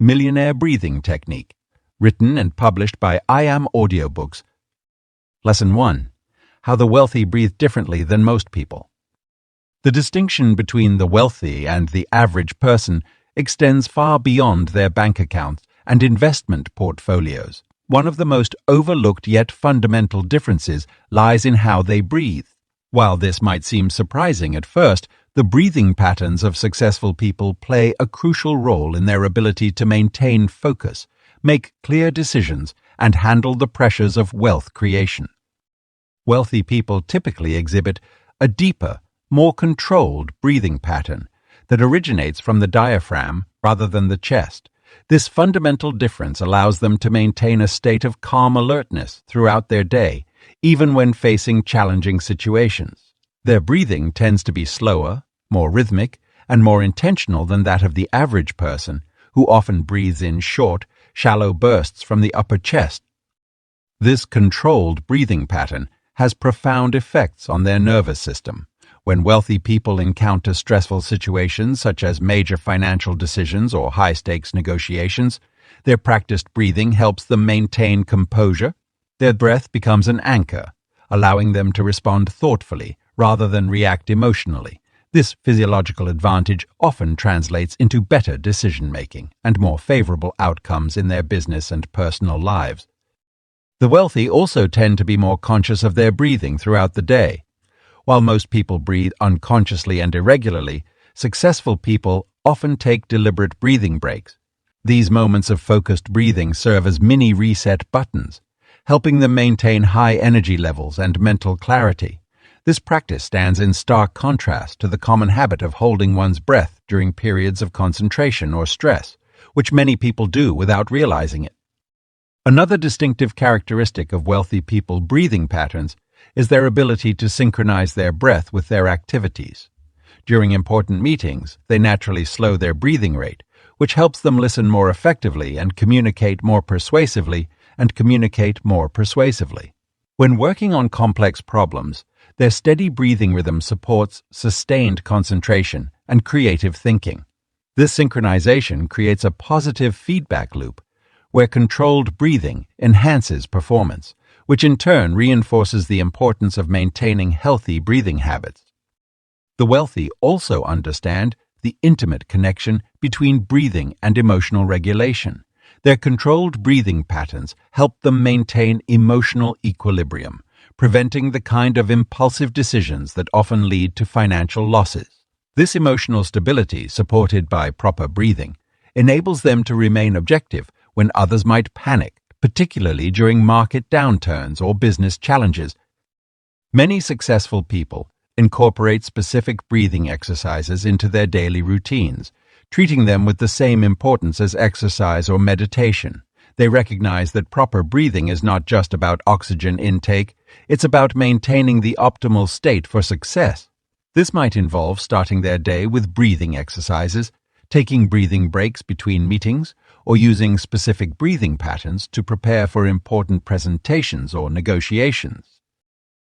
Millionaire Breathing Technique, written and published by Audiobooks. Lesson 1. How the wealthy breathe differently than most people. The distinction between the wealthy and the average person extends far beyond their bank accounts and investment portfolios. One of the most overlooked yet fundamental differences lies in how they breathe. While this might seem surprising at first, the breathing patterns of successful people play a crucial role in their ability to maintain focus, make clear decisions, and handle the pressures of wealth creation. Wealthy people typically exhibit a deeper, more controlled breathing pattern that originates from the diaphragm rather than the chest. This fundamental difference allows them to maintain a state of calm alertness throughout their day, even when facing challenging situations. Their breathing tends to be slower, more rhythmic, and more intentional than that of the average person, who often breathes in short, shallow bursts from the upper chest. This controlled breathing pattern has profound effects on their nervous system. When wealthy people encounter stressful situations such as major financial decisions or high-stakes negotiations, their practiced breathing helps them maintain composure. Their breath becomes an anchor, allowing them to respond thoughtfully rather than react emotionally. This physiological advantage often translates into better decision-making and more favorable outcomes in their business and personal lives. The wealthy also tend to be more conscious of their breathing throughout the day. While most people breathe unconsciously and irregularly, successful people often take deliberate breathing breaks. These moments of focused breathing serve as mini reset buttons, helping them maintain high energy levels and mental clarity. This practice stands in stark contrast to the common habit of holding one's breath during periods of concentration or stress, which many people do without realizing it. Another distinctive characteristic of wealthy people's breathing patterns is their ability to synchronize their breath with their activities. During important meetings, they naturally slow their breathing rate, which helps them listen more effectively and communicate more persuasively. When working on complex problems, their steady breathing rhythm supports sustained concentration and creative thinking. This synchronization creates a positive feedback loop, where controlled breathing enhances performance, which in turn reinforces the importance of maintaining healthy breathing habits. The wealthy also understand the intimate connection between breathing and emotional regulation. Their controlled breathing patterns help them maintain emotional equilibrium, preventing the kind of impulsive decisions that often lead to financial losses. This emotional stability, supported by proper breathing, enables them to remain objective when others might panic, particularly during market downturns or business challenges. Many successful people incorporate specific breathing exercises into their daily routines, treating them with the same importance as exercise or meditation. They recognize that proper breathing is not just about oxygen intake, it's about maintaining the optimal state for success. This might involve starting their day with breathing exercises, taking breathing breaks between meetings, or using specific breathing patterns to prepare for important presentations or negotiations.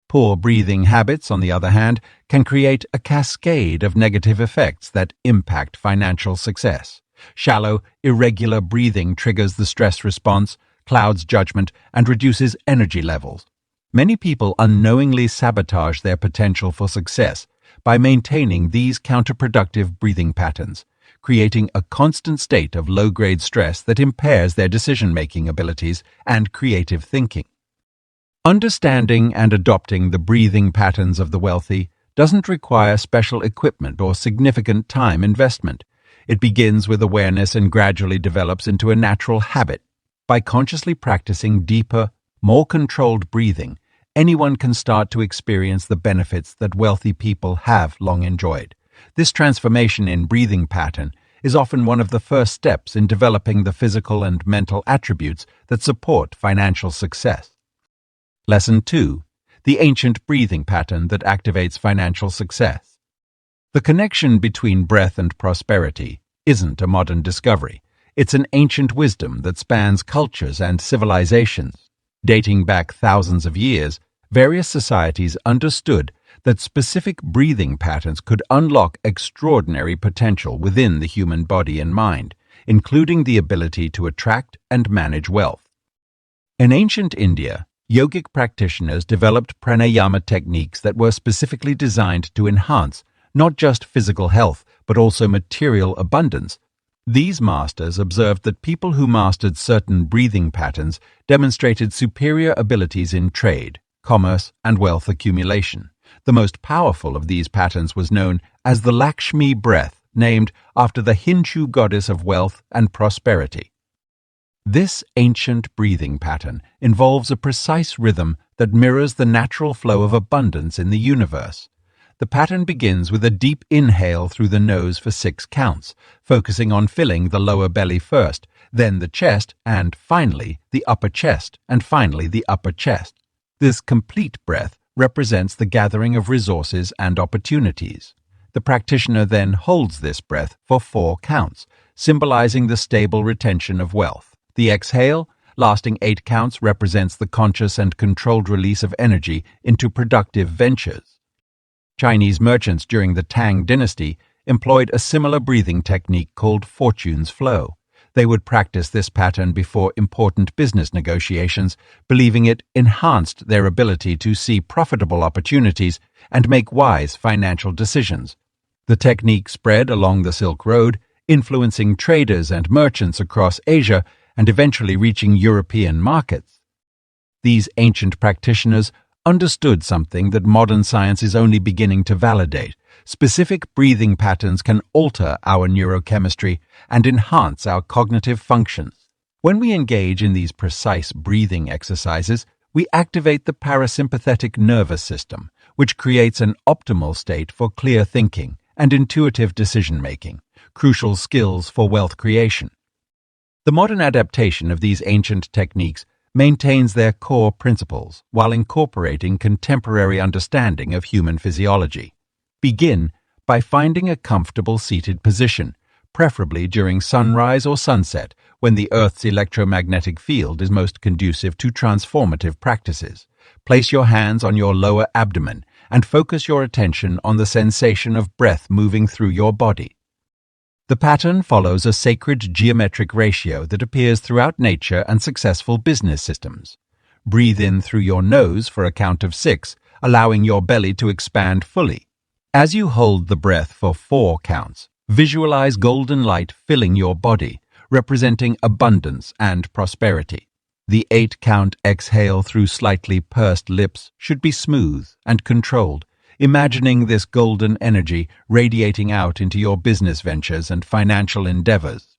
Poor breathing habits, on the other hand, can create a cascade of negative effects that impact financial success. Shallow, irregular breathing triggers the stress response, clouds judgment, and reduces energy levels. Many people unknowingly sabotage their potential for success by maintaining these counterproductive breathing patterns, creating a constant state of low-grade stress that impairs their decision-making abilities and creative thinking. Understanding and adopting the breathing patterns of the wealthy doesn't require special equipment or significant time investment. It begins with awareness and gradually develops into a natural habit. By consciously practicing deeper, more controlled breathing, anyone can start to experience the benefits that wealthy people have long enjoyed. This transformation in breathing pattern is often one of the first steps in developing the physical and mental attributes that support financial success. Lesson 2. The ancient breathing pattern that activates financial success. The connection between breath and prosperity isn't a modern discovery. It's an ancient wisdom that spans cultures and civilizations. Dating back thousands of years, various societies understood that specific breathing patterns could unlock extraordinary potential within the human body and mind, including the ability to attract and manage wealth. In ancient India, yogic practitioners developed pranayama techniques that were specifically designed to enhance not just physical health, but also material abundance. These masters observed that people who mastered certain breathing patterns demonstrated superior abilities in trade, commerce, and wealth accumulation. The most powerful of these patterns was known as the Lakshmi breath, named after the Hindu goddess of wealth and prosperity. This ancient breathing pattern involves a precise rhythm that mirrors the natural flow of abundance in the universe. The pattern begins with a deep inhale through the nose for 6 counts, focusing on filling the lower belly first, then the chest, and finally the upper chest, and finally the upper chest. This complete breath represents the gathering of resources and opportunities. The practitioner then holds this breath for 4 counts, symbolizing the stable retention of wealth. The exhale, lasting 8 counts, represents the conscious and controlled release of energy into productive ventures. Chinese merchants during the Tang dynasty employed a similar breathing technique called fortune's flow. They would practice this pattern before important business negotiations, believing it enhanced their ability to see profitable opportunities and make wise financial decisions. The technique spread along the Silk Road, influencing traders and merchants across Asia and eventually reaching European markets. These ancient practitioners understood something that modern science is only beginning to validate. Specific breathing patterns can alter our neurochemistry and enhance our cognitive functions. When we engage in these precise breathing exercises, we activate the parasympathetic nervous system, which creates an optimal state for clear thinking and intuitive decision-making, crucial skills for wealth creation. The modern adaptation of these ancient techniques maintains their core principles while incorporating contemporary understanding of human physiology. Begin by finding a comfortable seated position, preferably during sunrise or sunset, when the Earth's electromagnetic field is most conducive to transformative practices. Place your hands on your lower abdomen and focus your attention on the sensation of breath moving through your body. The pattern follows a sacred geometric ratio that appears throughout nature and successful business systems. Breathe in through your nose for a count of 6, allowing your belly to expand fully. As you hold the breath for 4 counts, visualize golden light filling your body, representing abundance and prosperity. The 8-count exhale through slightly pursed lips should be smooth and controlled, imagining this golden energy radiating out into your business ventures and financial endeavors.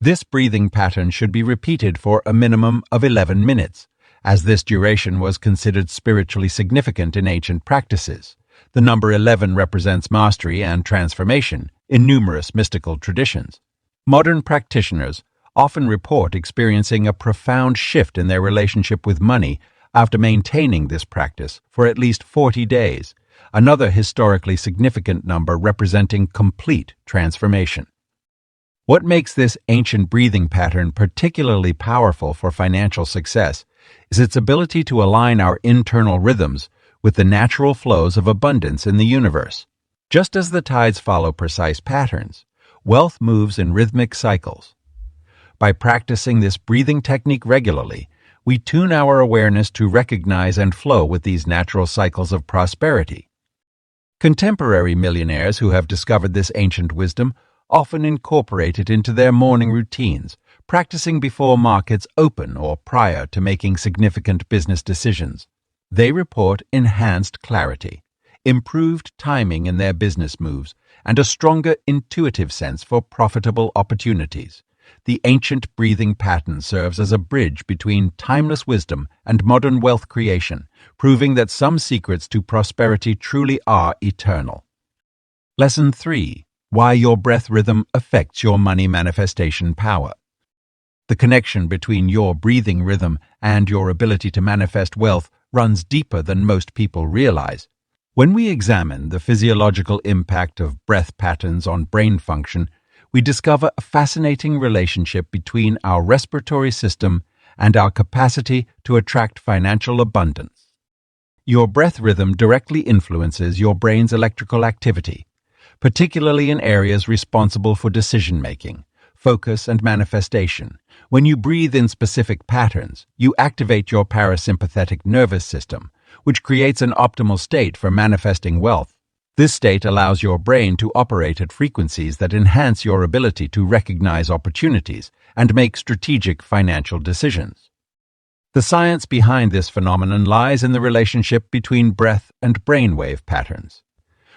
This breathing pattern should be repeated for a minimum of 11 minutes, as this duration was considered spiritually significant in ancient practices. The number 11 represents mastery and transformation in numerous mystical traditions. Modern practitioners often report experiencing a profound shift in their relationship with money after maintaining this practice for at least 40 days, another historically significant number representing complete transformation. What makes this ancient breathing pattern particularly powerful for financial success is its ability to align our internal rhythms with the natural flows of abundance in the universe. Just as the tides follow precise patterns, wealth moves in rhythmic cycles. By practicing this breathing technique regularly, we tune our awareness to recognize and flow with these natural cycles of prosperity. Contemporary millionaires who have discovered this ancient wisdom often incorporate it into their morning routines, practicing before markets open or prior to making significant business decisions. They report enhanced clarity, improved timing in their business moves, and a stronger intuitive sense for profitable opportunities. The ancient breathing pattern serves as a bridge between timeless wisdom and modern wealth creation, proving that some secrets to prosperity truly are eternal. Lesson 3. Why your breath rhythm affects your money manifestation power. The connection between your breathing rhythm and your ability to manifest wealth runs deeper than most people realize. When we examine the physiological impact of breath patterns on brain function, we discover a fascinating relationship between our respiratory system and our capacity to attract financial abundance. Your breath rhythm directly influences your brain's electrical activity, particularly in areas responsible for decision-making, focus, and manifestation. When you breathe in specific patterns, you activate your parasympathetic nervous system, which creates an optimal state for manifesting wealth. This state allows your brain to operate at frequencies that enhance your ability to recognize opportunities and make strategic financial decisions. The science behind this phenomenon lies in the relationship between breath and brainwave patterns.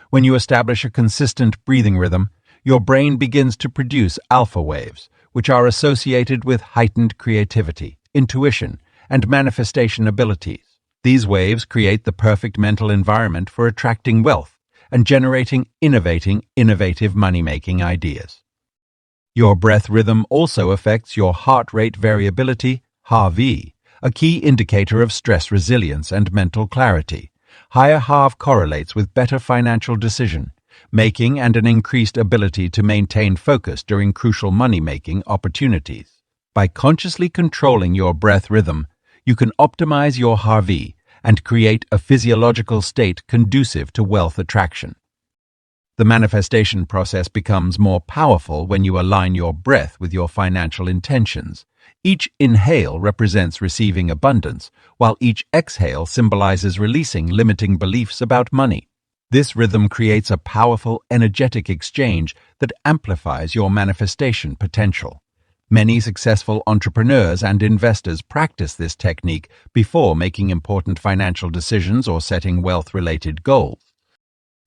When you establish a consistent breathing rhythm, your brain begins to produce alpha waves, which are associated with heightened creativity, intuition, and manifestation abilities. These waves create the perfect mental environment for attracting wealth and generating innovative money-making ideas. Your breath rhythm also affects your heart rate variability, HRV, a key indicator of stress resilience and mental clarity. Higher HRV correlates with better financial decision-making and an increased ability to maintain focus during crucial money-making opportunities. By consciously controlling your breath rhythm, you can optimize your HRV and create a physiological state conducive to wealth attraction. The manifestation process becomes more powerful when you align your breath with your financial intentions. Each inhale represents receiving abundance, while each exhale symbolizes releasing limiting beliefs about money. This rhythm creates a powerful, energetic exchange that amplifies your manifestation potential. Many successful entrepreneurs and investors practice this technique before making important financial decisions or setting wealth-related goals.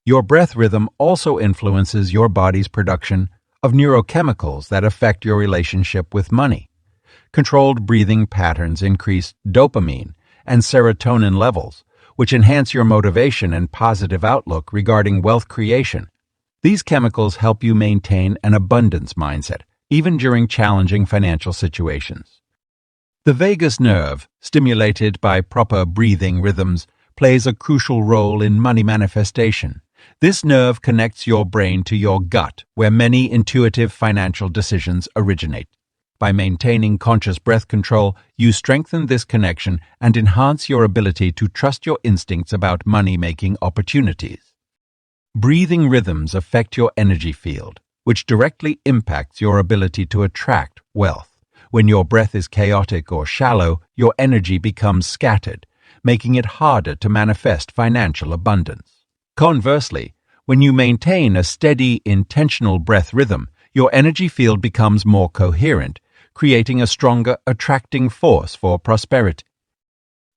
Your breath rhythm also influences your body's production of neurochemicals that affect your relationship with money. Controlled breathing patterns increase dopamine and serotonin levels, which enhance your motivation and positive outlook regarding wealth creation. These chemicals help you maintain an abundance mindset, even during challenging financial situations. The vagus nerve, stimulated by proper breathing rhythms, plays a crucial role in money manifestation. This nerve connects your brain to your gut, where many intuitive financial decisions originate. By maintaining conscious breath control, you strengthen this connection and enhance your ability to trust your instincts about money-making opportunities. Breathing rhythms affect your energy field, which directly impacts your ability to attract wealth. When your breath is chaotic or shallow, your energy becomes scattered, making it harder to manifest financial abundance. Conversely, when you maintain a steady, intentional breath rhythm, your energy field becomes more coherent, creating a stronger attracting force for prosperity.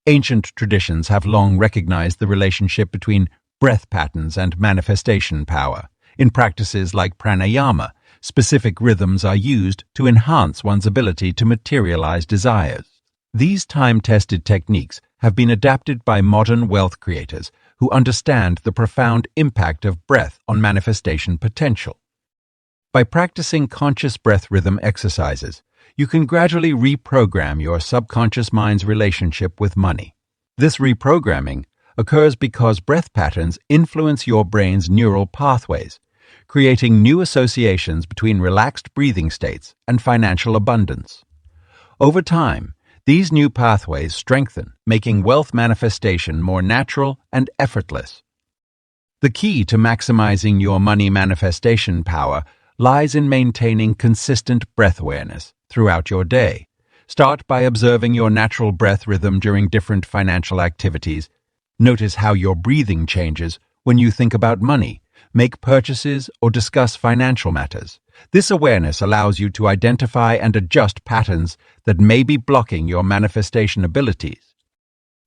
Ancient traditions have long recognized the relationship between breath patterns and manifestation power. In practices like pranayama, specific rhythms are used to enhance one's ability to materialize desires. These time-tested techniques have been adapted by modern wealth creators who understand the profound impact of breath on manifestation potential. By practicing conscious breath rhythm exercises, you can gradually reprogram your subconscious mind's relationship with money. This reprogramming occurs because breath patterns influence your brain's neural pathways, creating new associations between relaxed breathing states and financial abundance. Over time, these new pathways strengthen, making wealth manifestation more natural and effortless. The key to maximizing your money manifestation power lies in maintaining consistent breath awareness throughout your day. Start by observing your natural breath rhythm during different financial activities. Notice how your breathing changes when you think about money, make purchases, or discuss financial matters. This awareness allows you to identify and adjust patterns that may be blocking your manifestation abilities.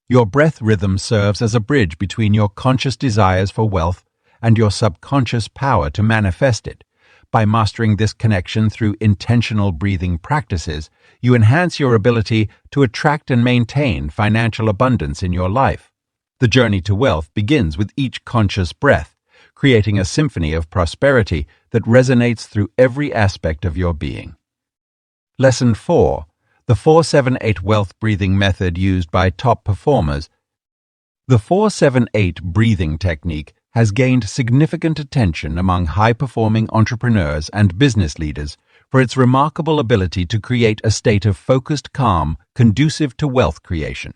Your breath rhythm serves as a bridge between your conscious desires for wealth and your subconscious power to manifest it. By mastering this connection through intentional breathing practices, you enhance your ability to attract and maintain financial abundance in your life. The journey to wealth begins with each conscious breath, creating a symphony of prosperity that resonates through every aspect of your being. Lesson 4. The 4-7-8 Wealth Breathing Method used by top performers. The 4-7-8 breathing technique has gained significant attention among high-performing entrepreneurs and business leaders for its remarkable ability to create a state of focused calm conducive to wealth creation.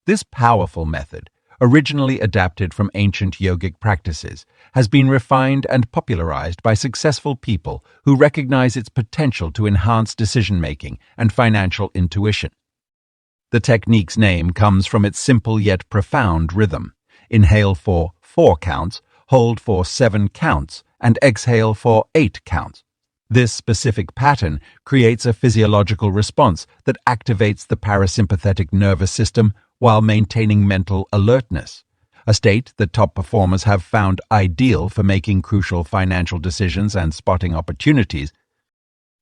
This powerful method, originally adapted from ancient yogic practices, has been refined and popularized by successful people who recognize its potential to enhance decision-making and financial intuition. The technique's name comes from its simple yet profound rhythm. Inhale for 4 counts, hold for 7 counts, and exhale for 8 counts. This specific pattern creates a physiological response that activates the parasympathetic nervous system while maintaining mental alertness, a state that top performers have found ideal for making crucial financial decisions and spotting opportunities.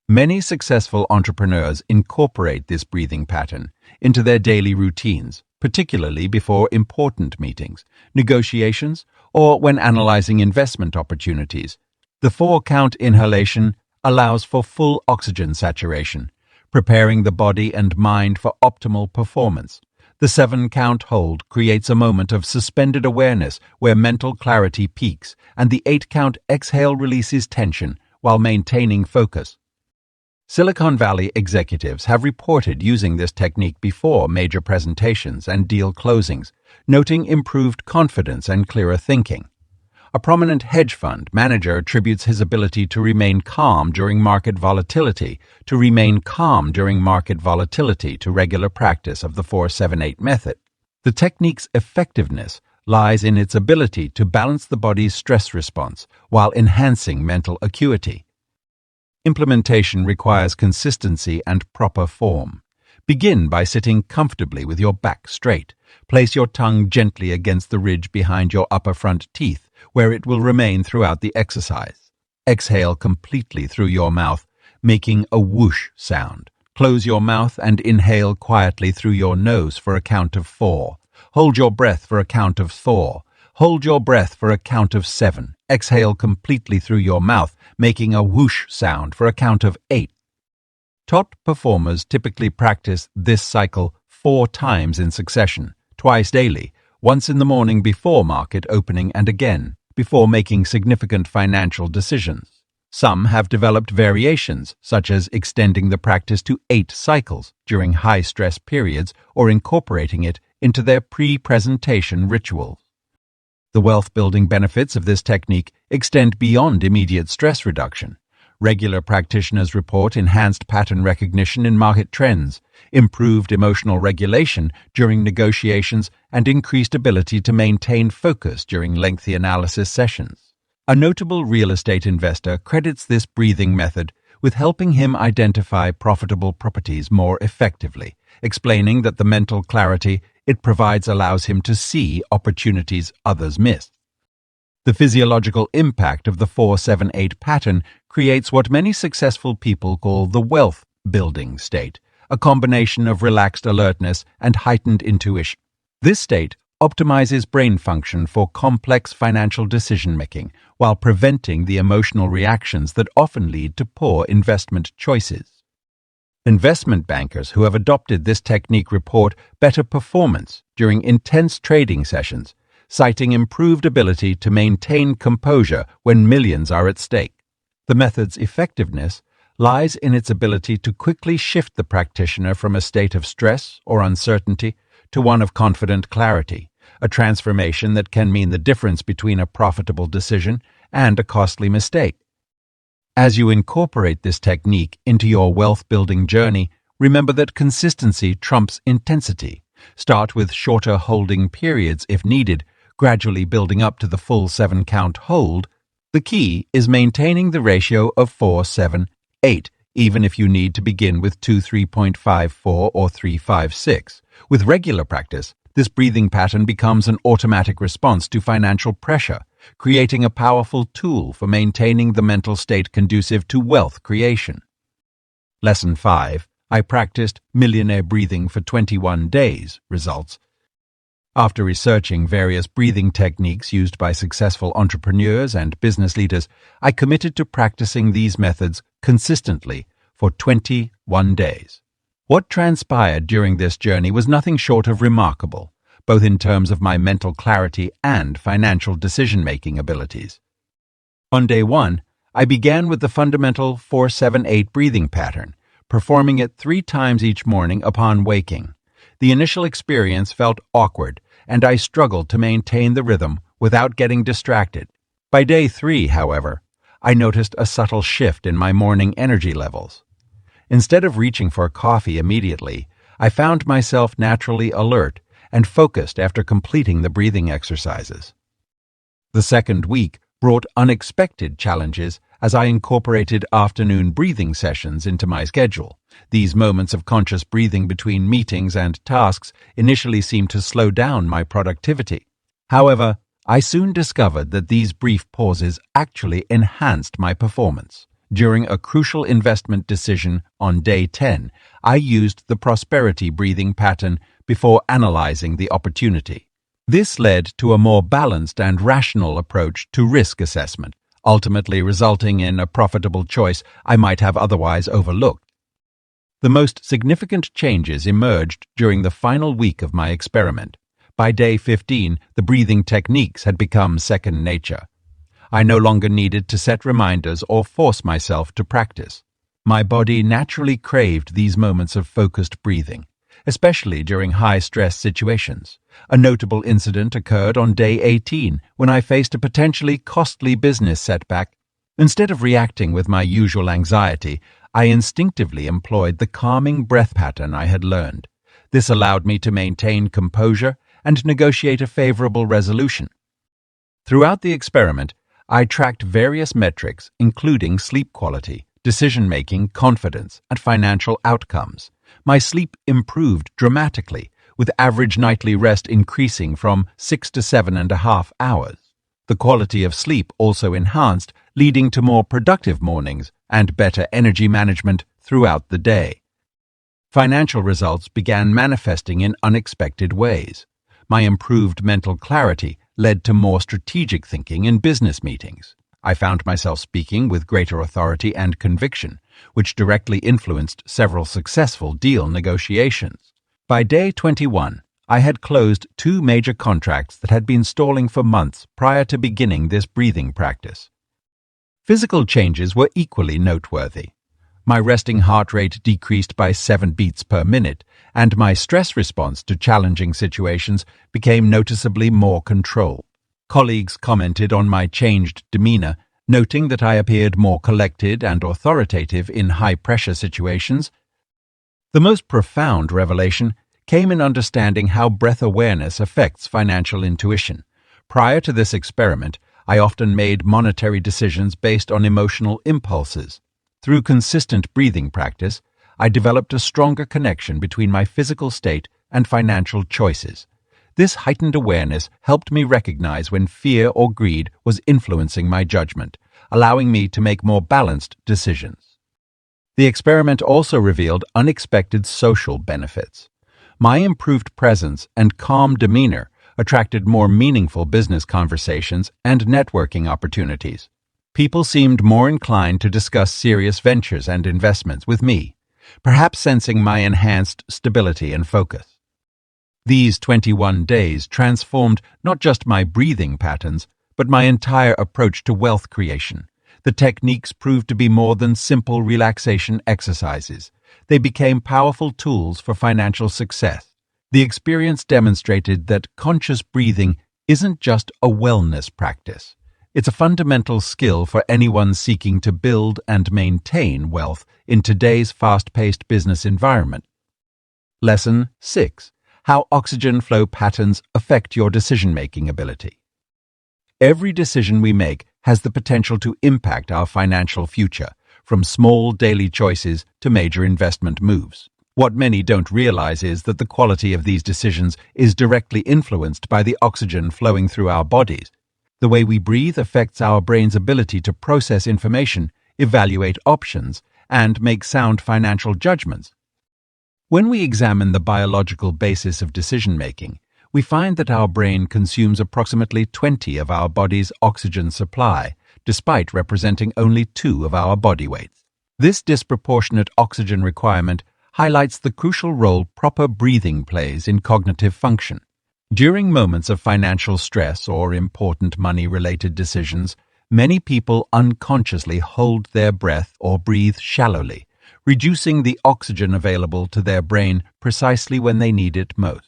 Many successful entrepreneurs incorporate this breathing pattern into their daily routines, particularly before important meetings, negotiations, or when analyzing investment opportunities. The 4-count inhalation allows for full oxygen saturation, preparing the body and mind for optimal performance. The 7-count hold creates a moment of suspended awareness where mental clarity peaks, and the 8-count exhale releases tension while maintaining focus. Silicon Valley executives have reported using this technique before major presentations and deal closings, noting improved confidence and clearer thinking. A prominent hedge fund manager attributes his ability to remain calm during market volatility to regular practice of the 4-7-8 method. The technique's effectiveness lies in its ability to balance the body's stress response while enhancing mental acuity. Implementation requires consistency and proper form. Begin by sitting comfortably with your back straight. Place your tongue gently against the ridge behind your upper front teeth, where it will remain throughout the exercise. Exhale completely through your mouth, making a whoosh sound. Close your mouth and inhale quietly through your nose for a count of 4. Hold your breath for a count of 4. Hold your breath for a count of 7. Exhale completely through your mouth, making a whoosh sound for a count of 8. Top performers typically practice this cycle 4 times in succession, twice daily, once in the morning before market opening and again before making significant financial decisions. Some have developed variations, such as extending the practice to 8 cycles during high-stress periods or incorporating it into their pre-presentation rituals. The wealth-building benefits of this technique extend beyond immediate stress reduction. Regular practitioners report enhanced pattern recognition in market trends, improved emotional regulation during negotiations, and increased ability to maintain focus during lengthy analysis sessions. A notable real estate investor credits this breathing method with helping him identify profitable properties more effectively, explaining that the mental clarity it provides allows him to see opportunities others miss. The physiological impact of the 4-7-8 pattern creates what many successful people call the wealth-building state, a combination of relaxed alertness and heightened intuition. This state optimizes brain function for complex financial decision-making while preventing the emotional reactions that often lead to poor investment choices. Investment bankers who have adopted this technique report better performance during intense trading sessions, citing improved ability to maintain composure when millions are at stake. The method's effectiveness lies in its ability to quickly shift the practitioner from a state of stress or uncertainty to one of confident clarity, a transformation that can mean the difference between a profitable decision and a costly mistake. As you incorporate this technique into your wealth-building journey, remember that consistency trumps intensity. Start with shorter holding periods if needed, gradually building up to the full 7-count hold. The key is maintaining the ratio of 4-7-8, even if you need to begin with 2-3.54 or 3-5-6. With regular practice, this breathing pattern becomes an automatic response to financial pressure, creating a powerful tool for maintaining the mental state conducive to wealth creation. Lesson 5. I practiced Millionaire breathing for 21 days. Results. After researching various breathing techniques used by successful entrepreneurs and business leaders, I committed to practicing these methods consistently for 21 days. What transpired during this journey was nothing short of remarkable, both in terms of my mental clarity and financial decision-making abilities. On day 1, I began with the fundamental 4-7-8 breathing pattern, performing it 3 times each morning upon waking. The initial experience felt awkward, and I struggled to maintain the rhythm without getting distracted. By day 3, however, I noticed a subtle shift in my morning energy levels. Instead of reaching for coffee immediately, I found myself naturally alert and focused after completing the breathing exercises. The second week brought unexpected challenges as I incorporated afternoon breathing sessions into my schedule. These moments of conscious breathing between meetings and tasks initially seemed to slow down my productivity. However, I soon discovered that these brief pauses actually enhanced my performance. During a crucial investment decision on day 10, I used the prosperity breathing pattern before analyzing the opportunity. This led to a more balanced and rational approach to risk assessment, ultimately resulting in a profitable choice I might have otherwise overlooked. The most significant changes emerged during the final week of my experiment. By day 15, the breathing techniques had become second nature. I no longer needed to set reminders or force myself to practice. My body naturally craved these moments of focused breathing, especially during high-stress situations. A notable incident occurred on day 18 when I faced a potentially costly business setback. Instead of reacting with my usual anxiety, I instinctively employed the calming breath pattern I had learned. This allowed me to maintain composure and negotiate a favorable resolution. Throughout the experiment, I tracked various metrics, including sleep quality, decision-making, confidence, and financial outcomes. My sleep improved dramatically, with average nightly rest increasing from 6 to 7.5 hours. The quality of sleep also enhanced, leading to more productive mornings and better energy management throughout the day. Financial results began manifesting in unexpected ways. My improved mental clarity led to more strategic thinking in business meetings. I found myself speaking with greater authority and conviction, which directly influenced several successful deal negotiations. By day 21, I had closed 2 major contracts that had been stalling for months prior to beginning this breathing practice. Physical changes were equally noteworthy. My resting heart rate decreased by 7 beats per minute, and my stress response to challenging situations became noticeably more controlled. Colleagues commented on my changed demeanor, noting that I appeared more collected and authoritative in high-pressure situations. The most profound revelation came in understanding how breath awareness affects financial intuition. Prior to this experiment, I often made monetary decisions based on emotional impulses. Through consistent breathing practice, I developed a stronger connection between my physical state and financial choices. This heightened awareness helped me recognize when fear or greed was influencing my judgment, allowing me to make more balanced decisions. The experiment also revealed unexpected social benefits. My improved presence and calm demeanor attracted more meaningful business conversations and networking opportunities. People seemed more inclined to discuss serious ventures and investments with me, perhaps sensing my enhanced stability and focus. These 21 days transformed not just my breathing patterns, but my entire approach to wealth creation. The techniques proved to be more than simple relaxation exercises. They became powerful tools for financial success. The experience demonstrated that conscious breathing isn't just a wellness practice. It's a fundamental skill for anyone seeking to build and maintain wealth in today's fast-paced business environment. Lesson 6. How oxygen flow patterns affect your decision-making ability. Every decision we make has the potential to impact our financial future, from small daily choices to major investment moves. What many don't realize is that the quality of these decisions is directly influenced by the oxygen flowing through our bodies. The way we breathe affects our brain's ability to process information, evaluate options, and make sound financial judgments. When we examine the biological basis of decision-making, we find that our brain consumes approximately 20 of our body's oxygen supply, despite representing only 2 of our body weights. This disproportionate oxygen requirement highlights the crucial role proper breathing plays in cognitive function. During moments of financial stress or important money-related decisions, many people unconsciously hold their breath or breathe shallowly, reducing the oxygen available to their brain precisely when they need it most.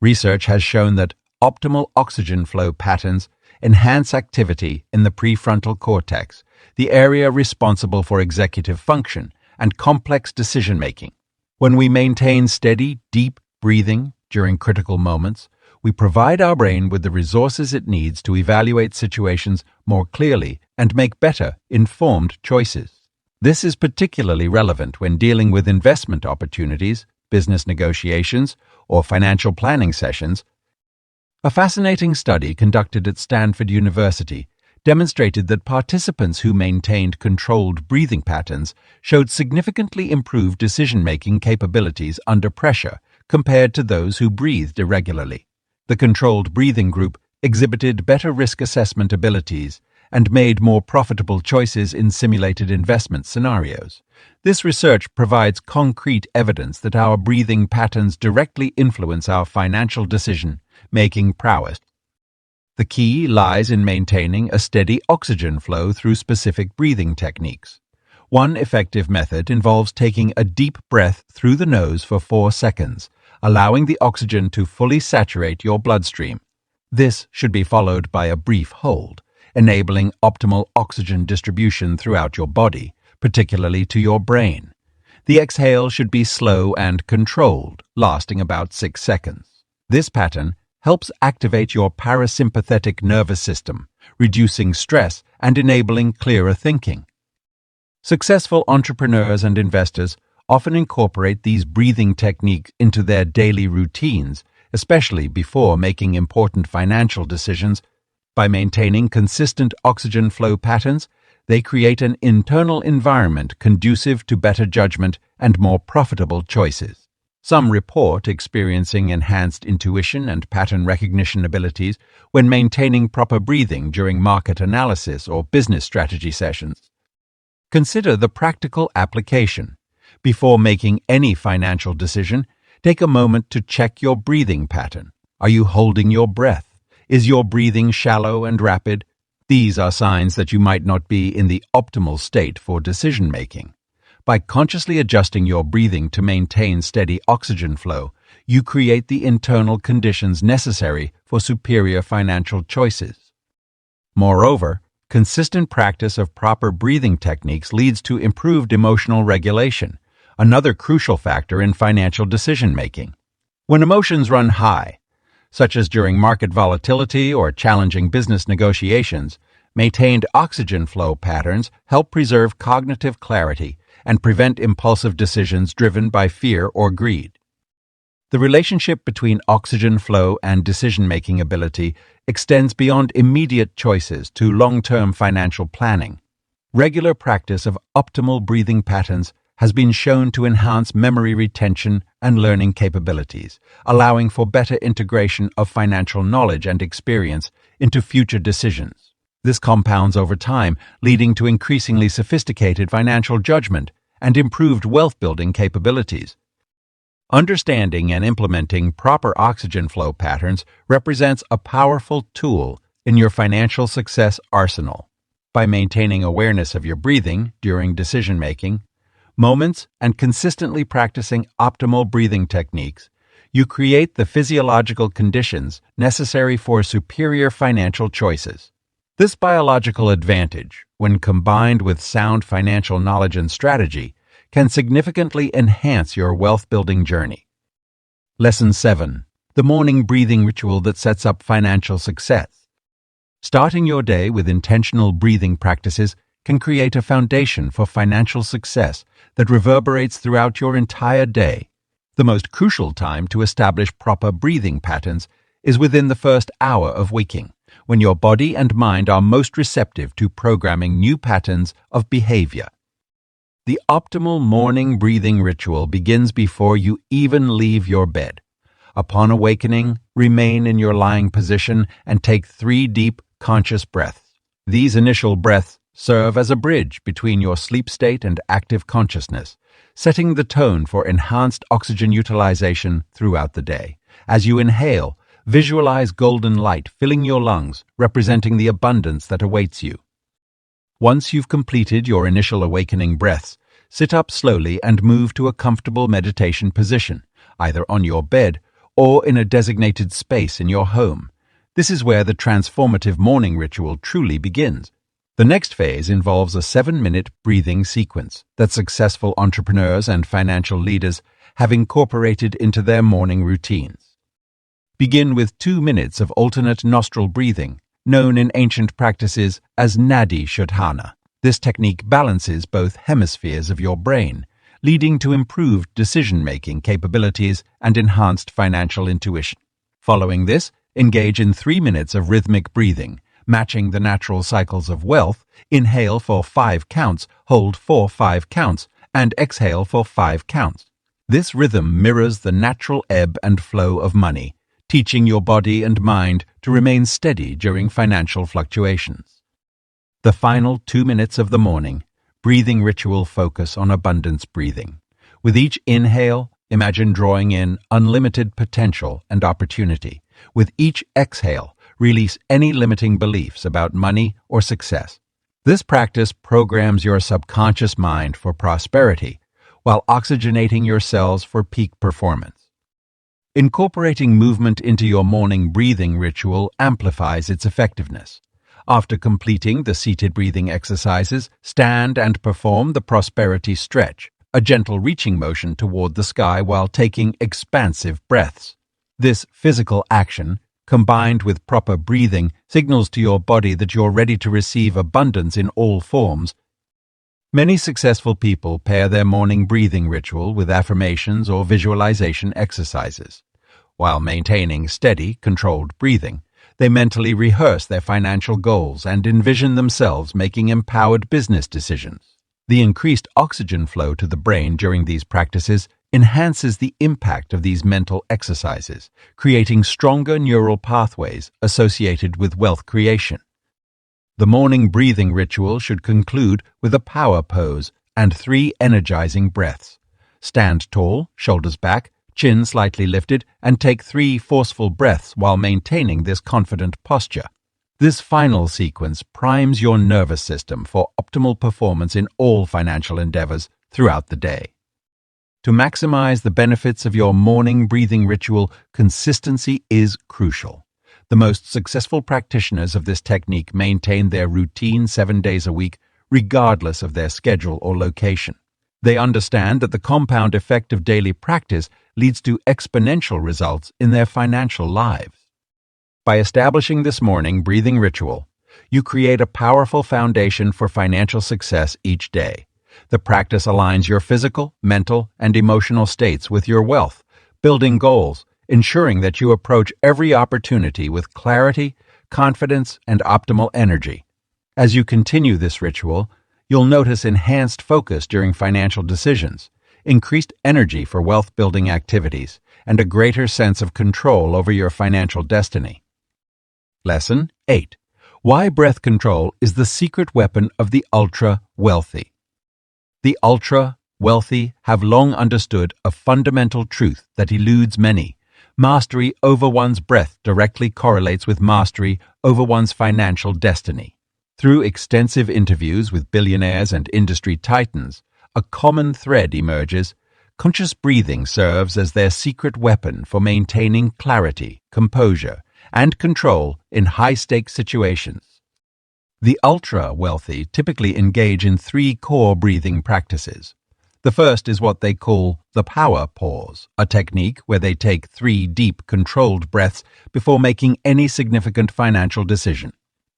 Research has shown that optimal oxygen flow patterns enhance activity in the prefrontal cortex, the area responsible for executive function and complex decision-making. When we maintain steady, deep breathing during critical moments, we provide our brain with the resources it needs to evaluate situations more clearly and make better, informed choices. This is particularly relevant when dealing with investment opportunities, business negotiations, or financial planning sessions. A fascinating study conducted at Stanford University demonstrated that participants who maintained controlled breathing patterns showed significantly improved decision-making capabilities under pressure compared to those who breathed irregularly. The controlled breathing group exhibited better risk assessment abilities and made more profitable choices in simulated investment scenarios. This research provides concrete evidence that our breathing patterns directly influence our financial decision-making prowess. The key lies in maintaining a steady oxygen flow through specific breathing techniques. One effective method involves taking a deep breath through the nose for 4 seconds, allowing the oxygen to fully saturate your bloodstream. This should be followed by a brief hold, enabling optimal oxygen distribution throughout your body, particularly to your brain. The exhale should be slow and controlled, lasting about 6 seconds. This pattern helps activate your parasympathetic nervous system, reducing stress and enabling clearer thinking. Successful entrepreneurs and investors often incorporate these breathing techniques into their daily routines, especially before making important financial decisions. By maintaining consistent oxygen flow patterns, they create an internal environment conducive to better judgment and more profitable choices. Some report experiencing enhanced intuition and pattern recognition abilities when maintaining proper breathing during market analysis or business strategy sessions. Consider the practical application. Before making any financial decision, take a moment to check your breathing pattern. Are you holding your breath? Is your breathing shallow and rapid? These are signs that you might not be in the optimal state for decision-making. By consciously adjusting your breathing to maintain steady oxygen flow, you create the internal conditions necessary for superior financial choices. Moreover, consistent practice of proper breathing techniques leads to improved emotional regulation, another crucial factor in financial decision-making. When emotions run high, such as during market volatility or challenging business negotiations, maintained oxygen flow patterns help preserve cognitive clarity and prevent impulsive decisions driven by fear or greed. The relationship between oxygen flow and decision-making ability extends beyond immediate choices to long-term financial planning. Regular practice of optimal breathing patterns has been shown to enhance memory retention and learning capabilities, allowing for better integration of financial knowledge and experience into future decisions. This compounds over time, leading to increasingly sophisticated financial judgment and improved wealth-building capabilities. Understanding and implementing proper oxygen flow patterns represents a powerful tool in your financial success arsenal. By maintaining awareness of your breathing during decision-making moments and consistently practicing optimal breathing techniques, you create the physiological conditions necessary for superior financial choices. This biological advantage, when combined with sound financial knowledge and strategy, can significantly enhance your wealth-building journey. Lesson 7. The morning breathing ritual that sets up financial success. Starting your day with intentional breathing practices can create a foundation for financial success that reverberates throughout your entire day. The most crucial time to establish proper breathing patterns is within the first hour of waking, when your body and mind are most receptive to programming new patterns of behavior. The optimal morning breathing ritual begins before you even leave your bed. Upon awakening, remain in your lying position and take 3 deep, conscious breaths. These initial breaths serve as a bridge between your sleep state and active consciousness, setting the tone for enhanced oxygen utilization throughout the day. As you inhale, visualize golden light filling your lungs, representing the abundance that awaits you. Once you've completed your initial awakening breaths, sit up slowly and move to a comfortable meditation position, either on your bed or in a designated space in your home. This is where the transformative morning ritual truly begins. The next phase involves a 7-minute breathing sequence that successful entrepreneurs and financial leaders have incorporated into their morning routines. Begin with 2 minutes of alternate nostril breathing, known in ancient practices as Nadi Shodhana. This technique balances both hemispheres of your brain, leading to improved decision-making capabilities and enhanced financial intuition. Following this, engage in 3 minutes of rhythmic breathing, matching the natural cycles of wealth. Inhale for 5 counts, hold for 5 counts, and exhale for 5 counts. This rhythm mirrors the natural ebb and flow of money, teaching your body and mind to remain steady during financial fluctuations. The final 2 minutes of the morning, breathing ritual focus on abundance breathing. With each inhale, imagine drawing in unlimited potential and opportunity. With each exhale, release any limiting beliefs about money or success. This practice programs your subconscious mind for prosperity while oxygenating your cells for peak performance. Incorporating movement into your morning breathing ritual amplifies its effectiveness. After completing the seated breathing exercises, stand and perform the prosperity stretch, a gentle reaching motion toward the sky while taking expansive breaths. This physical action, combined with proper breathing, signals to your body that you're ready to receive abundance in all forms. Many successful people pair their morning breathing ritual with affirmations or visualization exercises. While maintaining steady, controlled breathing, they mentally rehearse their financial goals and envision themselves making empowered business decisions. The increased oxygen flow to the brain during these practices enhances the impact of these mental exercises, creating stronger neural pathways associated with wealth creation. The morning breathing ritual should conclude with a power pose and 3 energizing breaths. Stand tall, shoulders back, chin slightly lifted, and take 3 forceful breaths while maintaining this confident posture. This final sequence primes your nervous system for optimal performance in all financial endeavors throughout the day. To maximize the benefits of your morning breathing ritual, consistency is crucial. The most successful practitioners of this technique maintain their routine 7 days a week, regardless of their schedule or location. They understand that the compound effect of daily practice leads to exponential results in their financial lives. By establishing this morning breathing ritual, you create a powerful foundation for financial success each day. The practice aligns your physical, mental, and emotional states with your wealth, building goals, ensuring that you approach every opportunity with clarity, confidence, and optimal energy. As you continue this ritual, you'll notice enhanced focus during financial decisions, increased energy for wealth-building activities, and a greater sense of control over your financial destiny. Lesson 8. Why breath control is the secret weapon of the ultra-wealthy. The ultra-wealthy have long understood a fundamental truth that eludes many. Mastery over one's breath directly correlates with mastery over one's financial destiny. Through extensive interviews with billionaires and industry titans, a common thread emerges. Conscious breathing serves as their secret weapon for maintaining clarity, composure, and control in high-stakes situations. The ultra-wealthy typically engage in 3 core breathing practices. The first is what they call the power pause, a technique where they take 3 deep, controlled breaths before making any significant financial decision.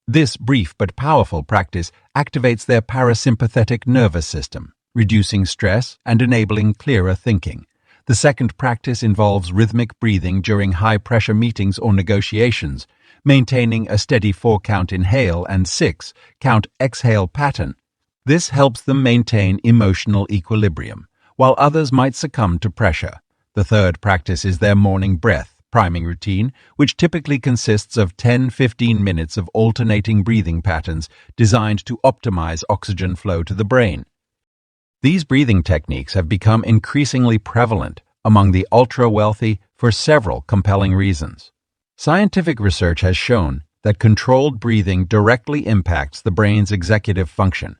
This brief but powerful practice activates their parasympathetic nervous system, reducing stress and enabling clearer thinking. The second practice involves rhythmic breathing during high-pressure meetings or negotiations, maintaining a steady 4-count inhale and 6-count exhale pattern. This helps them maintain emotional equilibrium, while others might succumb to pressure. The third practice is their morning breath priming routine, which typically consists of 10-15 minutes of alternating breathing patterns designed to optimize oxygen flow to the brain. These breathing techniques have become increasingly prevalent among the ultra-wealthy for several compelling reasons. Scientific research has shown that controlled breathing directly impacts the brain's executive function,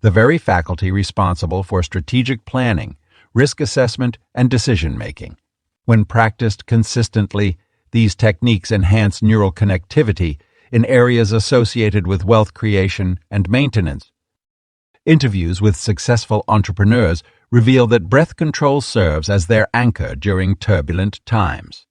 the very faculty responsible for strategic planning, risk assessment, and decision-making. When practiced consistently, these techniques enhance neural connectivity in areas associated with wealth creation and maintenance. Interviews with successful entrepreneurs reveal that breath control serves as their anchor during turbulent times.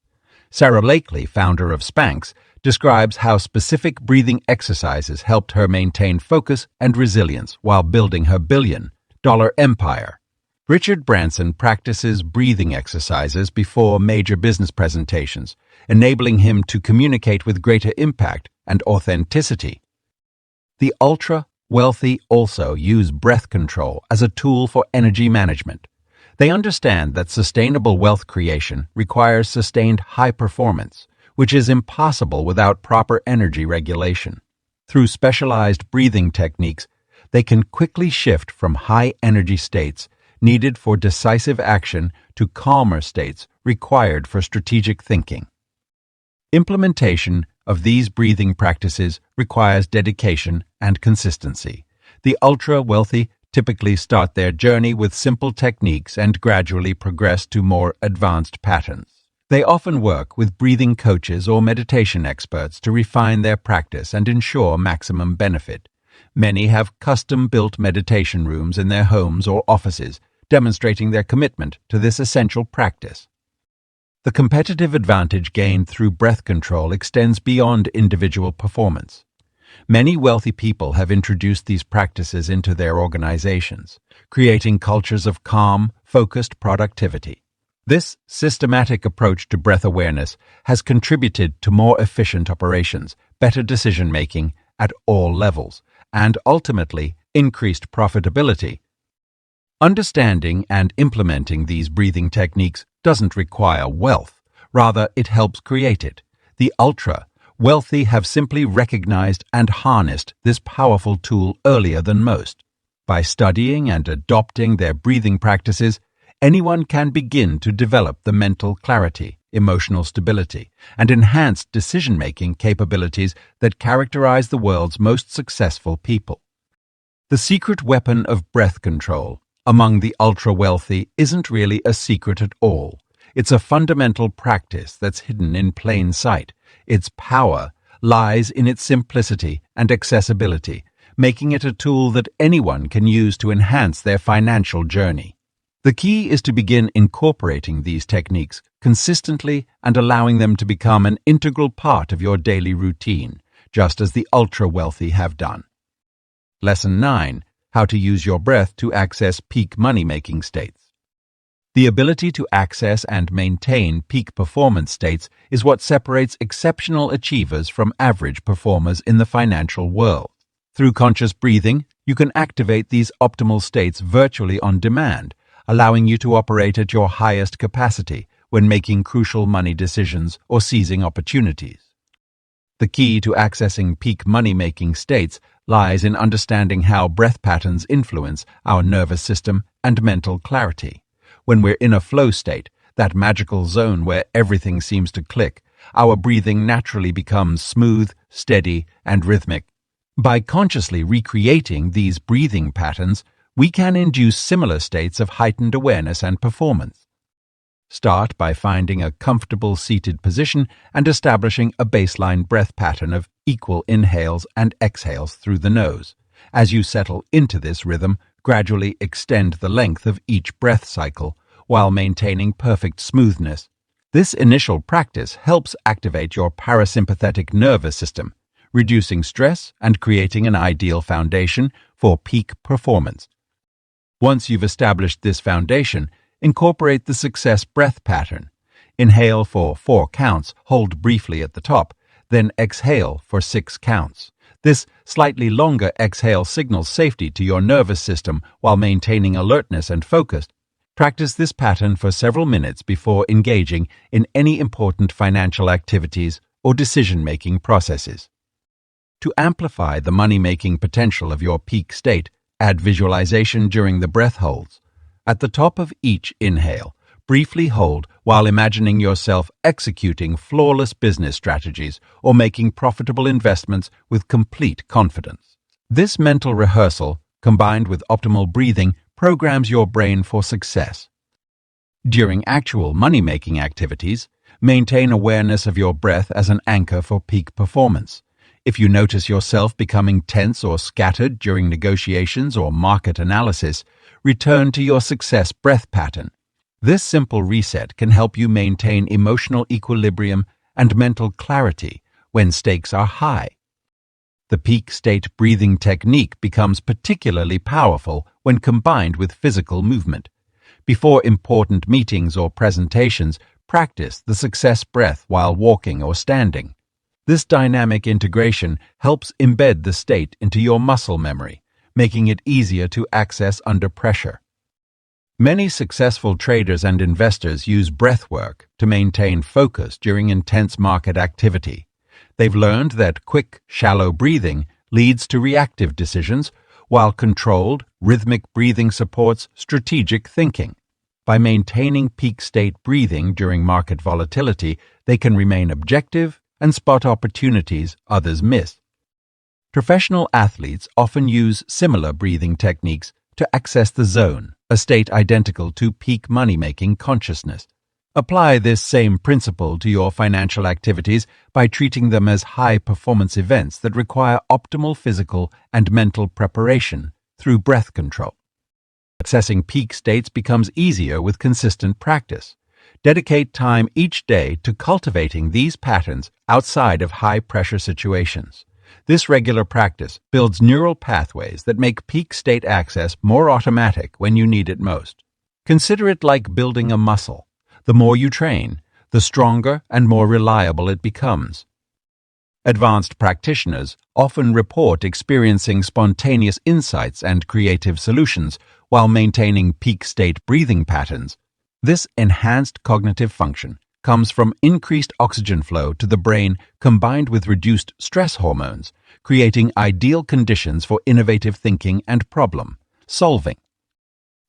Sarah Blakely, founder of Spanx, describes how specific breathing exercises helped her maintain focus and resilience while building her billion-dollar empire. Richard Branson practices breathing exercises before major business presentations, enabling him to communicate with greater impact and authenticity. The ultra-wealthy also use breath control as a tool for energy management. They understand that sustainable wealth creation requires sustained high performance, which is impossible without proper energy regulation. Through specialized breathing techniques, they can quickly shift from high-energy states needed for decisive action to calmer states required for strategic thinking. Implementation of these breathing practices requires dedication and consistency. The ultra-wealthy typically start their journey with simple techniques and gradually progress to more advanced patterns. They often work with breathing coaches or meditation experts to refine their practice and ensure maximum benefit. Many have custom-built meditation rooms in their homes or offices, demonstrating their commitment to this essential practice. The competitive advantage gained through breath control extends beyond individual performance. Many wealthy people have introduced these practices into their organizations, creating cultures of calm, focused productivity. This systematic approach to breath awareness has contributed to more efficient operations, better decision-making at all levels, and ultimately increased profitability. Understanding and implementing these breathing techniques doesn't require wealth. Rather, it helps create it. The ultra-wealthy have simply recognized and harnessed this powerful tool earlier than most. By studying and adopting their breathing practices, anyone can begin to develop the mental clarity, emotional stability, and enhanced decision-making capabilities that characterize the world's most successful people. The secret weapon of breath control among the ultra-wealthy isn't really a secret at all. It's a fundamental practice that's hidden in plain sight. Its power lies in its simplicity and accessibility, making it a tool that anyone can use to enhance their financial journey. The key is to begin incorporating these techniques consistently and allowing them to become an integral part of your daily routine, just as the ultra-wealthy have done. Lesson 9. How to use your breath to access peak money-making states. The ability to access and maintain peak performance states is what separates exceptional achievers from average performers in the financial world. Through conscious breathing, you can activate these optimal states virtually on demand, allowing you to operate at your highest capacity when making crucial money decisions or seizing opportunities. The key to accessing peak money-making states lies in understanding how breath patterns influence our nervous system and mental clarity. When we're in a flow state, that magical zone where everything seems to click, our breathing naturally becomes smooth, steady, and rhythmic. By consciously recreating these breathing patterns, we can induce similar states of heightened awareness and performance. Start by finding a comfortable seated position and establishing a baseline breath pattern of equal inhales and exhales through the nose. As you settle into this rhythm, gradually extend the length of each breath cycle while maintaining perfect smoothness. This initial practice helps activate your parasympathetic nervous system, reducing stress and creating an ideal foundation for peak performance. Once you've established this foundation, incorporate the success breath pattern. Inhale for 4 counts, hold briefly at the top, then exhale for 6 counts. This slightly longer exhale signals safety to your nervous system while maintaining alertness and focus. Practice this pattern for several minutes before engaging in any important financial activities or decision-making processes. To amplify the money-making potential of your peak state, add visualization during the breath holds. At the top of each inhale, briefly hold while imagining yourself executing flawless business strategies or making profitable investments with complete confidence. This mental rehearsal, combined with optimal breathing, programs your brain for success. During actual money-making activities, maintain awareness of your breath as an anchor for peak performance. If you notice yourself becoming tense or scattered during negotiations or market analysis, return to your success breath pattern. This simple reset can help you maintain emotional equilibrium and mental clarity when stakes are high. The peak state breathing technique becomes particularly powerful when combined with physical movement. Before important meetings or presentations, practice the success breath while walking or standing. This dynamic integration helps embed the state into your muscle memory, making it easier to access under pressure. Many successful traders and investors use breath work to maintain focus during intense market activity. They've learned that quick, shallow breathing leads to reactive decisions, while controlled, rhythmic breathing supports strategic thinking. By maintaining peak state breathing during market volatility, they can remain objective and spot opportunities others miss. Professional athletes often use similar breathing techniques to access the zone, a state identical to peak money-making consciousness. Apply this same principle to your financial activities by treating them as high-performance events that require optimal physical and mental preparation through breath control. Accessing peak states becomes easier with consistent practice. Dedicate time each day to cultivating these patterns outside of high-pressure situations. This regular practice builds neural pathways that make peak state access more automatic when you need it most. Consider it like building a muscle. The more you train, the stronger and more reliable it becomes. Advanced practitioners often report experiencing spontaneous insights and creative solutions while maintaining peak state breathing patterns. This enhanced cognitive function comes from increased oxygen flow to the brain combined with reduced stress hormones, creating ideal conditions for innovative thinking and problem solving.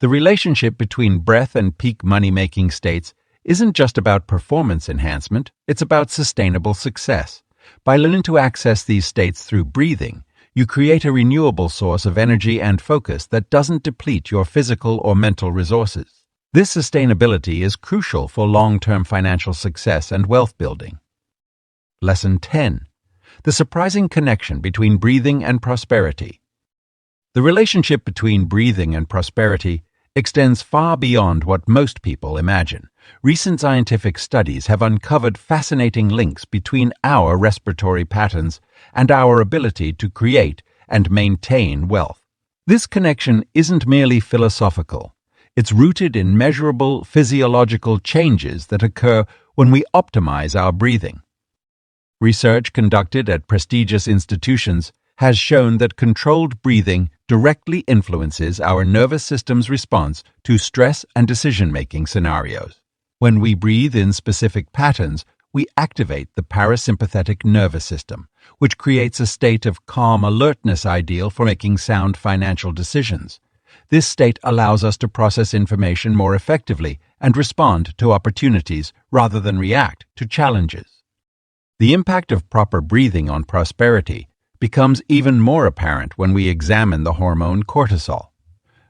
The relationship between breath and peak money-making states isn't just about performance enhancement, it's about sustainable success. By learning to access these states through breathing, you create a renewable source of energy and focus that doesn't deplete your physical or mental resources. This sustainability is crucial for long-term financial success and wealth building. Lesson 10. The surprising connection between breathing and prosperity. The relationship between breathing and prosperity extends far beyond what most people imagine. Recent scientific studies have uncovered fascinating links between our respiratory patterns and our ability to create and maintain wealth. This connection isn't merely philosophical. It's rooted in measurable physiological changes that occur when we optimize our breathing. Research conducted at prestigious institutions has shown that controlled breathing directly influences our nervous system's response to stress and decision-making scenarios. When we breathe in specific patterns, we activate the parasympathetic nervous system, which creates a state of calm alertness ideal for making sound financial decisions. This state allows us to process information more effectively and respond to opportunities rather than react to challenges. The impact of proper breathing on prosperity becomes even more apparent when we examine the hormone cortisol.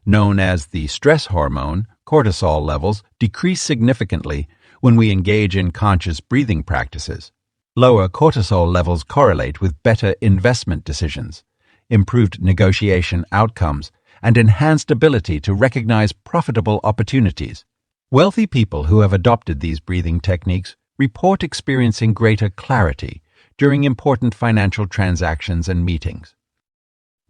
Known as the stress hormone, cortisol levels decrease significantly when we engage in conscious breathing practices. Lower cortisol levels correlate with better investment decisions, improved negotiation outcomes, and enhanced ability to recognize profitable opportunities. Wealthy people who have adopted these breathing techniques report experiencing greater clarity during important financial transactions and meetings.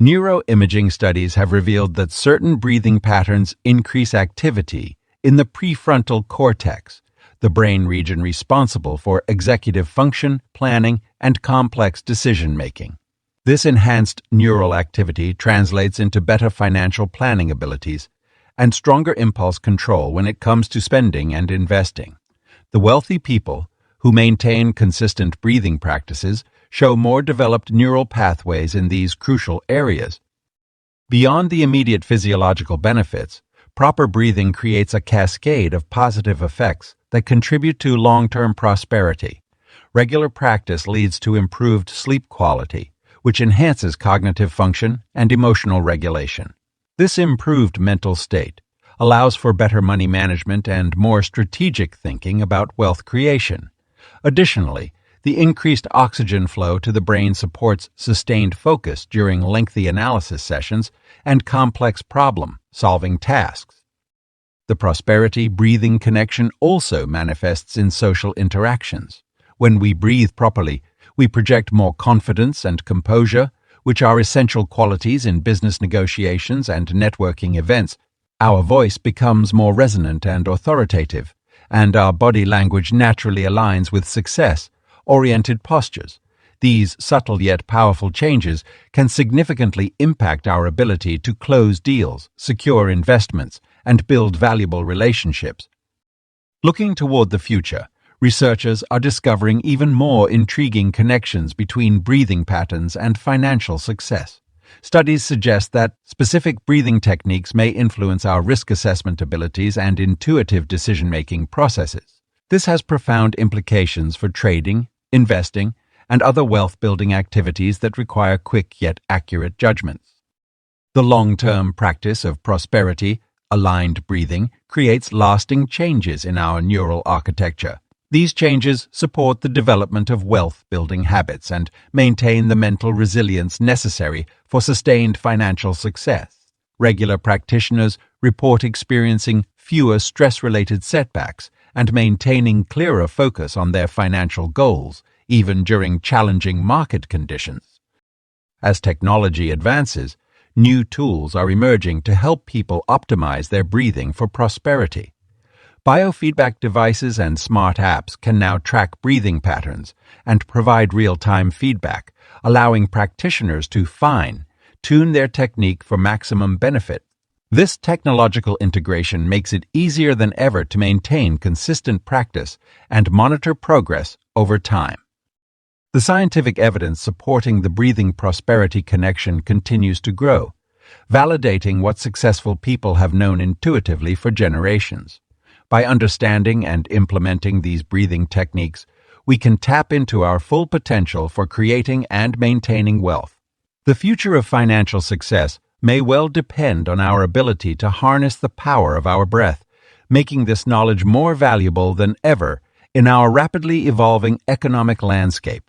Neuroimaging studies have revealed that certain breathing patterns increase activity in the prefrontal cortex, the brain region responsible for executive function, planning, and complex decision-making. This enhanced neural activity translates into better financial planning abilities and stronger impulse control when it comes to spending and investing. The wealthy people who maintain consistent breathing practices show more developed neural pathways in these crucial areas. Beyond the immediate physiological benefits, proper breathing creates a cascade of positive effects that contribute to long-term prosperity. Regular practice leads to improved sleep quality, which enhances cognitive function and emotional regulation. This improved mental state, allows for better money management and more strategic thinking about wealth creation. Additionally, the increased oxygen flow to the brain supports sustained focus during lengthy analysis sessions and complex problem-solving tasks. The prosperity-breathing connection also manifests in social interactions. When we breathe properly, we project more confidence and composure, which are essential qualities in business negotiations and networking events. Our voice becomes more resonant and authoritative, and our body language naturally aligns with success-oriented postures. These subtle yet powerful changes can significantly impact our ability to close deals, secure investments, and build valuable relationships. Looking toward the future, researchers are discovering even more intriguing connections between breathing patterns and financial success. Studies suggest that specific breathing techniques may influence our risk assessment abilities and intuitive decision-making processes. This has profound implications for trading, investing, and other wealth-building activities that require quick yet accurate judgments. The long-term practice of prosperity-aligned breathing creates lasting changes in our neural architecture. These changes support the development of wealth-building habits and maintain the mental resilience necessary for sustained financial success. Regular practitioners report experiencing fewer stress-related setbacks and maintaining clearer focus on their financial goals, even during challenging market conditions. As technology advances, new tools are emerging to help people optimize their breathing for prosperity. Biofeedback devices and smart apps can now track breathing patterns and provide real-time feedback, allowing practitioners to fine-tune their technique for maximum benefit. This technological integration makes it easier than ever to maintain consistent practice and monitor progress over time. The scientific evidence supporting the breathing prosperity connection continues to grow, validating what successful people have known intuitively for generations. By understanding and implementing these breathing techniques, we can tap into our full potential for creating and maintaining wealth. The future of financial success may well depend on our ability to harness the power of our breath, making this knowledge more valuable than ever in our rapidly evolving economic landscape.